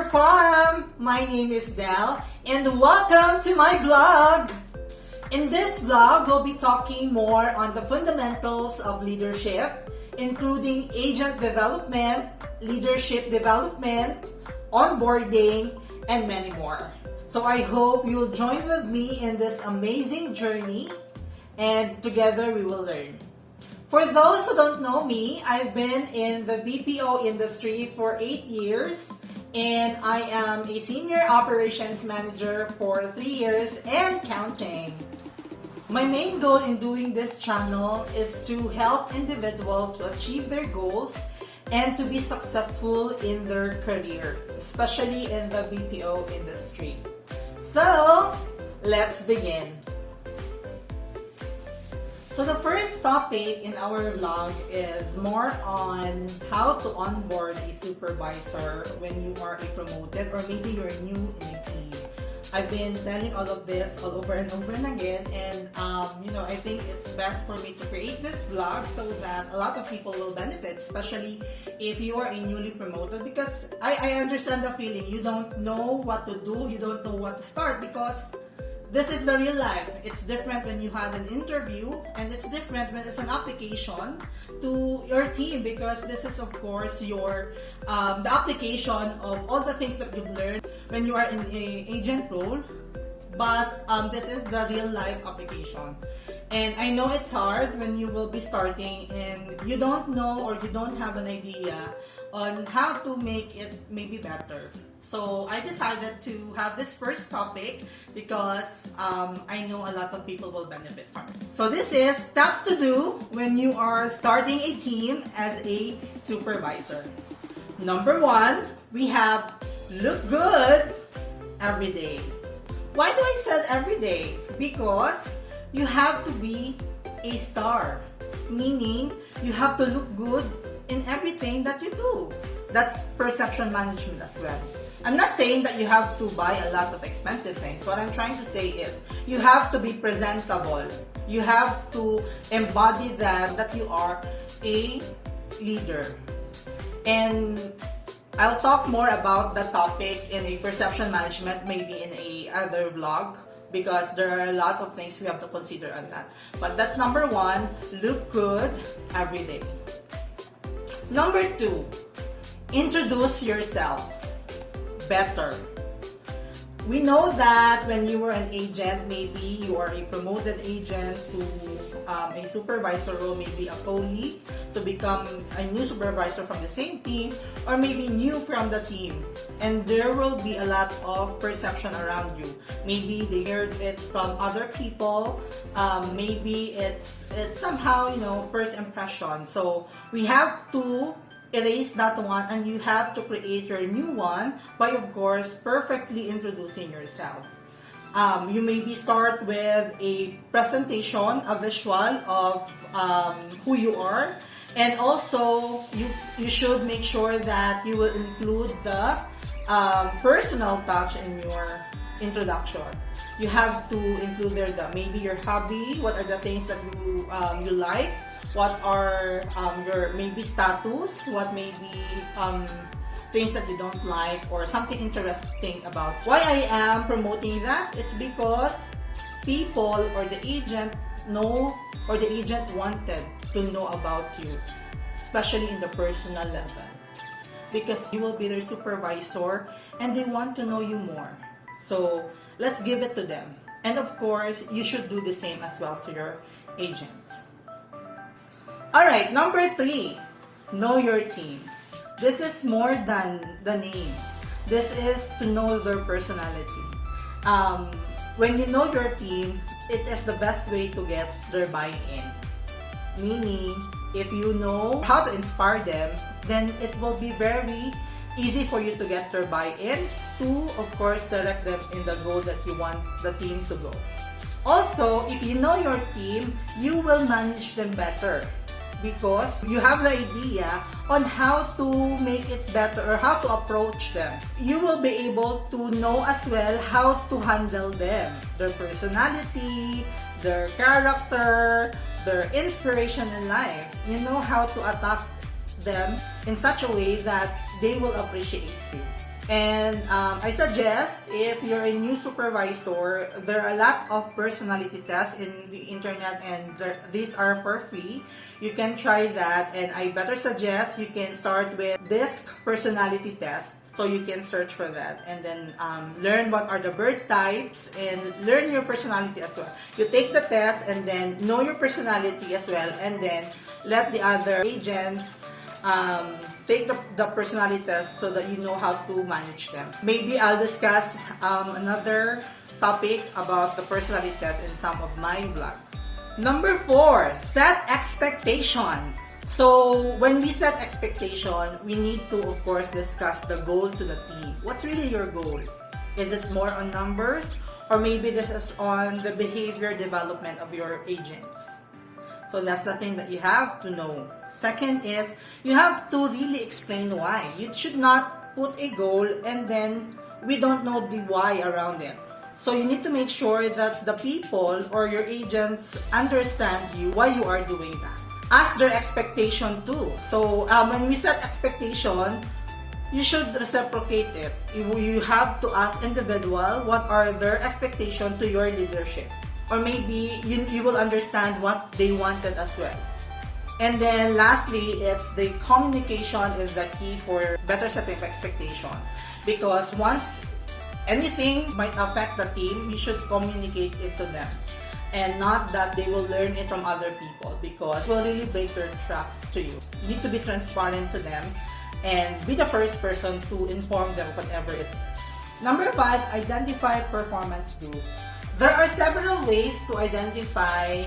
fam! My name is Del and welcome to my vlog! In this vlog, we'll be talking more on the fundamentals of leadership, including agent development, leadership development, onboarding, and many more. So I hope you'll join with me in this amazing journey and together we will learn. For those who don't know me, I've been in the BPO industry for 8 years and I am a senior operations manager for 3 years and counting. My main goal in doing this channel is to help individuals to achieve their goals and to be successful in their career, especially in the BPO industry. So, let's begin. So the first topic in our vlog is more on how to onboard a supervisor when you are a promoted or maybe you're new in a team. I've been telling all of this all over and over and again, and I think it's best for me to create this vlog so that a lot of people will benefit, especially if you are a newly promoted, because I understand the feeling. You don't know what to do, you don't know what to start, because this is the real life. It's different when you had an interview, and it's different when it's an application to your team, because this is of course your the application of all the things that you've learned when you are in a agent role, but this is the real life application. And I know it's hard when you will be starting and you don't know or you don't have an idea on how to make it maybe better. So I decided to have this first topic because I know a lot of people will benefit from it. So this is steps to do when you are starting a team as a supervisor. Number 1, we have look good every day. Why do I say every day? Because you have to be a star, meaning you have to look good in everything that you do. That's perception management as well. I'm not saying that you have to buy a lot of expensive things. What I'm trying to say is you have to be presentable. You have to embody that you are a leader. And I'll talk more about the topic in a perception management, maybe in a other vlog, because there are a lot of things we have to consider on that. But that's number 1, look good every day. Number 2, introduce yourself better. We know that when you were an agent, maybe you are a promoted agent to a supervisor role, maybe a co-lead, to become a new supervisor from the same team, or maybe new from the team. And there will be a lot of perception around you. Maybe they heard it from other people. Maybe it's somehow, first impression. So we have to erase that one and you have to create your new one by, of course, perfectly introducing yourself. You maybe start with a presentation, a visual of who you are, and also you should make sure that you will include the personal touch in your introduction. You have to include there maybe your hobby, what are the things that you like, what are your maybe status, what may be things that you don't like, or something interesting about. Why I am promoting that? It's because people or the agent know, or the agent wanted to know about you, especially in the personal level, because you will be their supervisor and they want to know you more. So let's give it to them. And of course, you should do the same as well to your agents. Alright, number 3, know your team. This is more than the name. This is to know their personality. When you know your team, it is the best way to get their buy-in. Meaning, if you know how to inspire them, then it will be very easy for you to get their buy-in to, of course, direct them in the goal that you want the team to go. Also, if you know your team, you will manage them better, because you have the idea on how to make it better or how to approach them. You will be able to know as well how to handle them, their personality, their character, their inspiration in life. You know how to attack them in such a way that they will appreciate you. And I suggest if you're a new supervisor, there are a lot of personality tests in the internet, and these are for free. You can try that, and I better suggest you can start with DISC personality test. So you can search for that and then learn what are the bird types and learn your personality as well. You take the test and then know your personality as well, and then let the other agents take the personality test so that you know how to manage them. Maybe I'll discuss another topic about the personality test in some of my vlog. Number 4, set expectation. So when we set expectation, we need to, of course, discuss the goal to the team. What's really your goal? Is it more on numbers? Or maybe this is on the behavior development of your agents? So that's the thing that you have to know. Second is, you have to really explain why. You should not put a goal and then we don't know the why around it. So you need to make sure that the people or your agents understand you, why you are doing that. Ask their expectation too. So when we set expectation, you should reciprocate it. You have to ask individual what are their expectation to your leadership. Or maybe you will understand what they wanted as well. And then lastly, it's the communication is the key for better setting of expectation. Because once anything might affect the team, you should communicate it to them. And not that they will learn it from other people, because it will really break their trust to you. You need to be transparent to them and be the first person to inform them whatever it is. Number 5, identify performance group. There are several ways to identify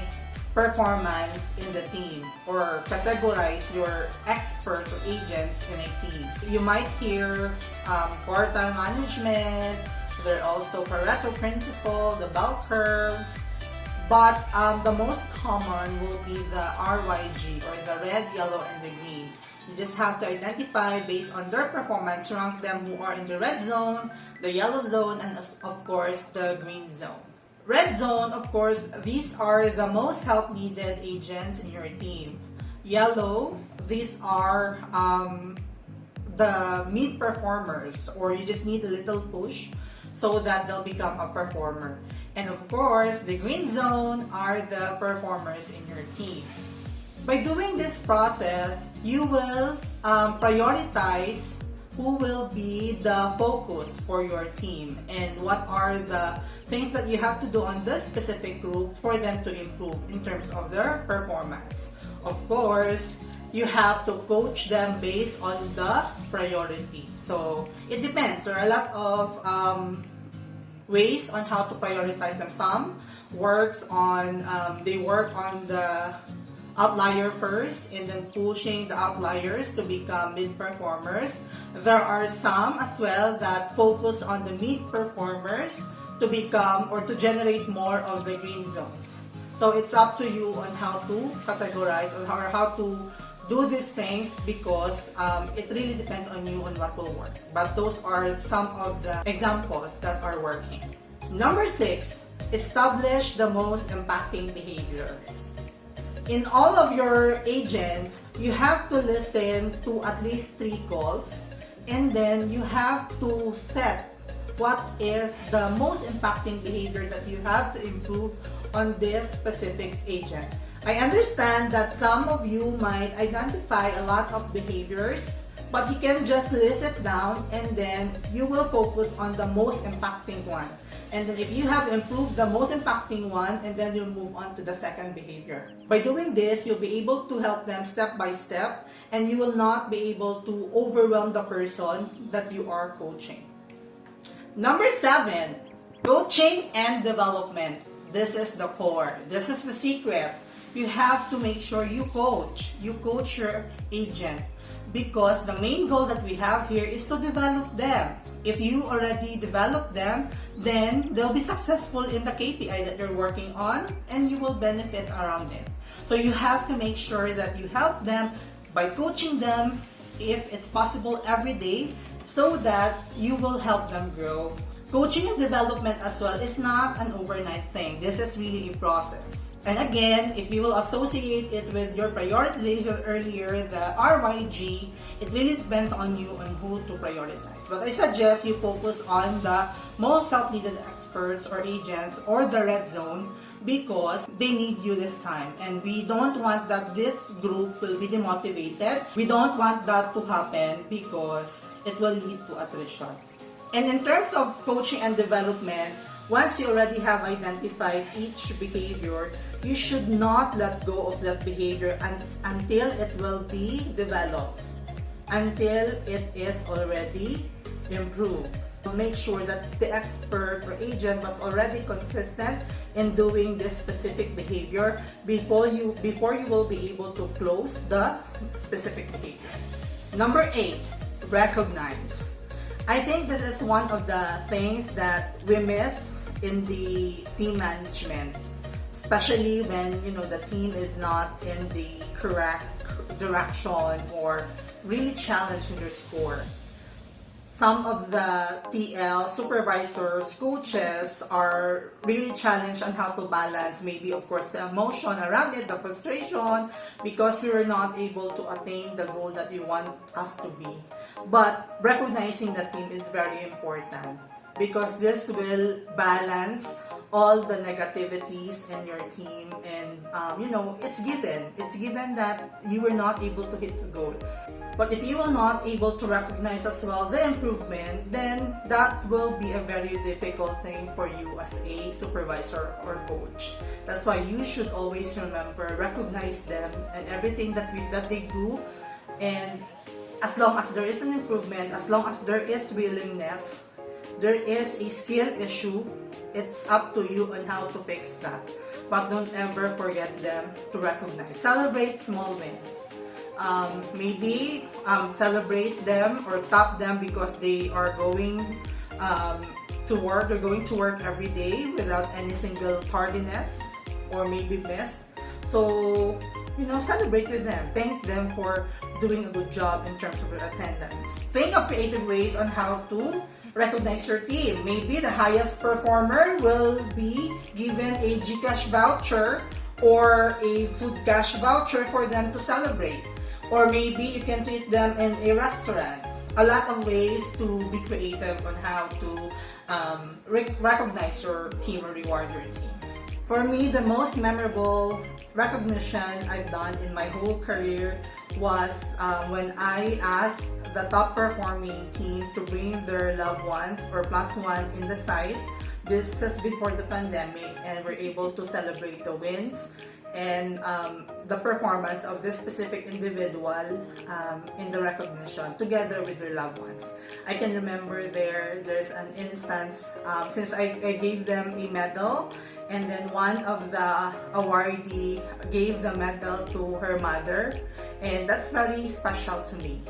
performance in the team or categorize your experts or agents in a team. You might hear quartile management, there are also Pareto principle, the bell curve, but the most common will be the RYG or the red, yellow, and the green. You just have to identify based on their performance, rank them who are in the red zone, the yellow zone, and of course the green zone. Red zone, of course, these are the most help needed agents in your team. Yellow, these are the mid performers, or you just need a little push so that they'll become a performer. And of course, the green zone are the performers in your team. By doing this process, you will prioritize who will be the focus for your team and what are the things that you have to do on this specific group for them to improve in terms of their performance. Of course, you have to coach them based on the priority. So it depends. There are a lot of ways on how to prioritize them. Some works on they work on the outlier first and then pushing the outliers to become mid performers. There are some as well that focus on the mid performers to become or to generate more of the green zones. So it's up to you on how to categorize or how to do these things, because it really depends on you on what will work. But those are some of the examples that are working. Number 6, establish the most impacting behavior. In all of your agents, you have to listen to at least 3 calls, and then you have to set what is the most impacting behavior that you have to improve on this specific agent. I understand that some of you might identify a lot of behaviors, but you can just list it down and then you will focus on the most impacting one. And then if you have improved the most impacting one, and then you'll move on to the second behavior. By doing this, you'll be able to help them step by step, and you will not be able to overwhelm the person that you are coaching. Number 7, coaching and development. This is the core. This is the secret. You have to make sure you coach your agent, because the main goal that we have here is to develop them. If you already develop them, then they'll be successful in the KPI that you're working on, and you will benefit around it. So you have to make sure that you help them by coaching them, if it's possible, every day, so that you will help them grow Coaching and development as well is not an overnight thing. This is really a process. And again, if you will associate it with your prioritization earlier, the RYG, it really depends on you on who to prioritize. But I suggest you focus on the most self-needed experts or agents or the red zone because they need you this time. And we don't want that this group will be demotivated. We don't want that to happen because it will lead to attrition. And in terms of coaching and development, once you already have identified each behavior, you should not let go of that behavior until it will be developed, until it is already improved. Make sure that the expert or agent was already consistent in doing this specific behavior before you will be able to close the specific behavior. Number 8, recognize. I think this is one of the things that we miss in the team management, especially when the team is not in the correct direction or really challenging their score. Some of the TL supervisors, coaches are really challenged on how to balance maybe of course the emotion around it, the frustration, because we were not able to attain the goal that you want us to be. But recognizing the team is very important because this will balance all the negativities in your team, and it's given that you were not able to hit the goal. But if you are not able to recognize as well the improvement, then that will be a very difficult thing for you as a supervisor or coach. That's why you should always remember, recognize them and everything that they do, and as long as there is an improvement, as long as there is willingness, there is a skill issue, it's up to you on how to fix that. But don't ever forget them to recognize. Celebrate small wins. Maybe celebrate them or tap them because they are going to work. They're going to work every day without any single tardiness or maybe missed. So, celebrate with them. Thank them for doing a good job in terms of their attendance. Think of creative ways on how to recognize your team. Maybe the highest performer will be given a GCash voucher or a food cash voucher for them to celebrate. Or maybe you can treat them in a restaurant. A lot of ways to be creative on how to recognize your team or reward your team. For me, the most memorable recognition I've done in my whole career was when I asked the top performing team to bring their loved ones or +1 in the site. This is before the pandemic, and we're able to celebrate the wins and the performance of this specific individual in the recognition together with their loved ones. I can remember there's an instance since I gave them a medal, and then one of the awardee gave the medal to her mother, and that's very special to me.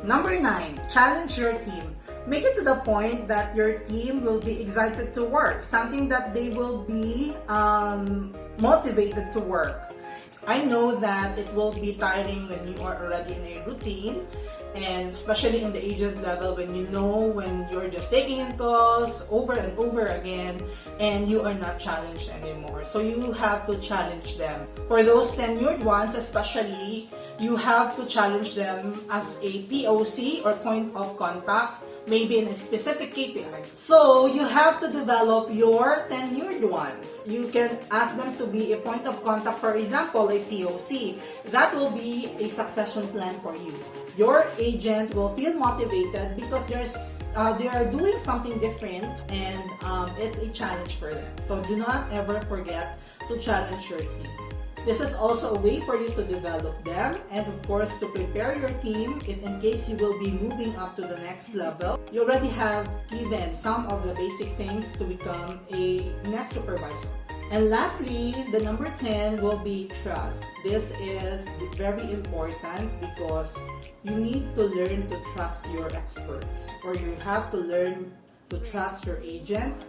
Number 9, challenge your team. Make it to the point that your team will be excited to work, something that they will be motivated to work. I know that it will be tiring when you are already in a routine, and especially in the agent level when you're just taking in calls over and over again and you are not challenged anymore. So you have to challenge them. For those tenured ones especially, you have to challenge them as a POC or point of contact, maybe in a specific KPI. So you have to develop your tenured ones. You can ask them to be a point of contact, for example, a POC. That will be a succession plan for you. Your agent will feel motivated because they are doing something different, and it's a challenge for them. So do not ever forget to challenge your team. This is also a way for you to develop them and of course to prepare your team if in case you will be moving up to the next level. You already have given some of the basic things to become a next supervisor. And lastly, the number 10 will be trust. This is very important because you need to learn to trust your experts, or you have to learn to trust your agents,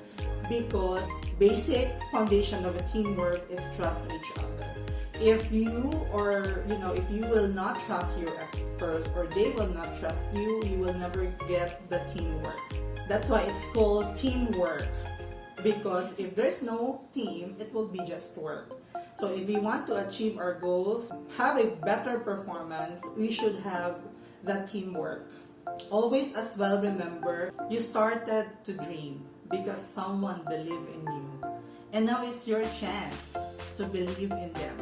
because basic foundation of a teamwork is trust each other. If you if you will not trust your experts or they will not trust you, you will never get the teamwork. That's why it's called teamwork. Because if there's no team, it will be just work. So if we want to achieve our goals, have a better performance, we should have the teamwork. Always as well remember, you started to dream because someone believed in you. And now it's your chance to believe in them.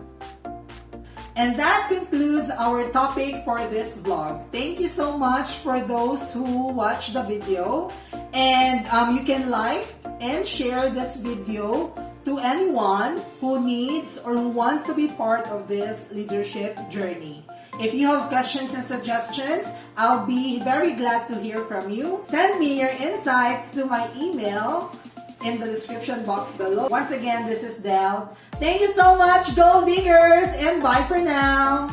And that concludes our topic for this vlog. Thank you so much for those who watched the video. And you can like and share this video to anyone who needs or who wants to be part of this leadership journey. If you have questions and suggestions, I'll be very glad to hear from you. Send me your insights to my email in the description box below. Once again, this is Del. Thank you so much, Go Bigers, and bye for now!